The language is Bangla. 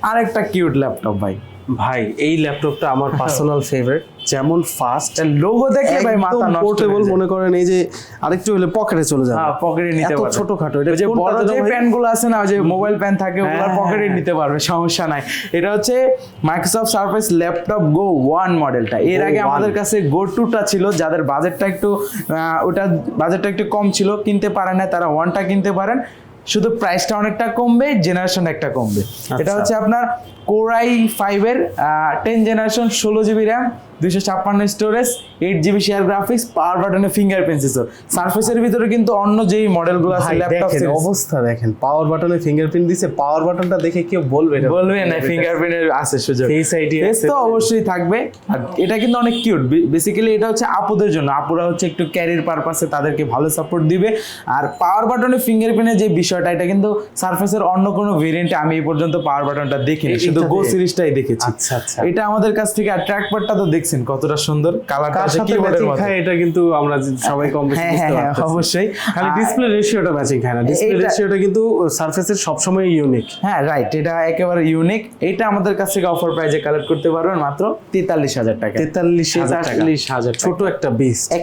আরেকটা কিউট ল্যাপটপ ভাই। ভাই এই ল্যাপটপটা আমার পার্সোনাল ফেভারিট, যেমন ফাস্ট লোগো দেখলে ভাই মাথা নষ্ট পোর্টেবল, মনে করেন এই যে আরেকটু হলে পকেটে চলে যাবে। হ্যাঁ, পকেটে নিতে এত পারবে। ছোটখাটো, এটা যে বড় কোনটাতে যে দাও ভাই? প্যান গুলো আছে না, ওই যে মোবাইল প্যান থাকে, ওগুলো হ্যাঁ, পকেটে হ্যাঁ। নিতে পারবে, সমস্যা নাই। এটা হচ্ছে মাইক্রোসফট সারফেস ল্যাপটপ গো 1 মডেলটা। এর Go আগে 1 আমাদের কাছে গো 2টা ছিল, যাদের বাজেটটা একটু ওটা বাজেটটা একটু কম ছিল, কিনতে পারে না, তারা 1টা কিনতে পারেন। শুধু প্রাইসটা অনেকটা কমবে, জেনারেশন একটা কমবে। এটা হচ্ছে আপনার কোরাই 5 এর 10 generation, 16 GB RAM, 256 storage, 8 GB share graphics, power বাটনে ফিঙ্গারপ্রিন্ট সেন্সর। সারফেসের ভিতরে কিন্তু অন্য যেই মডেলগুলো আছে ভাই ল্যাপটপ দেখেন অবস্থা, দেখেন পাওয়ার বাটনে ফিঙ্গারপ্রিন্ট দিছে, পাওয়ার বাটনটা দেখে কেউ বলবে এটা বলবে না ফিঙ্গারপ্রিন্টের আছে সুযোগ। Face ID আছে। তো অবশ্যই থাকবে। আর এটা কিন্তু অনেক কিউট। বেসিক্যালি এটা হচ্ছে আপুদের জন্য, আপুরা হচ্ছে একটু ক্যারিয়ার পারপাসে তাদেরকে ভালো সাপোর্ট দিবে। আর পাওয়ার বাটনে ফিঙ্গারপ্রিন্টের যে বিষয়টা, এটা কিন্তু সারফেসের অন্য কোনো ভেরিয়েন্টে আমি এই পর্যন্ত পাওয়ার বাটনটা দেখিনি, শুধু গো সিরিজটাই দেখেছি। আচ্ছা আচ্ছা, এটা আমাদের কাছ থেকে, আর ট্র্যাক প্যাডটা তো দেখছেন কতটা সুন্দর, কালারটা কার আছে সাথে কিবোর্ডের ম্যাচিং মতো। খায় এটা কিন্তু আমরা সবাই কম বেশি হ্যাঁ বুঝতে হ্যাঁ হ্যাঁ, পারতেছি। অবশ্যই। খালি ডিসপ্লে রেশিওটা ম্যাচিং খায় না, ডিসপ্লে এইটা- রেশিওটা কিন্তু সারফেসের সবসময় ইউনিক। হ্যাঁ রাইট, এটা একেবারে ইউনিক। এটা আমাদের কাছ থেকে অফার প্রাইজে কালেক্ট করতে পারবেন মাত্র 43,000 টাকা। 43,000 টাকা, ছোট একটা বিস্ট।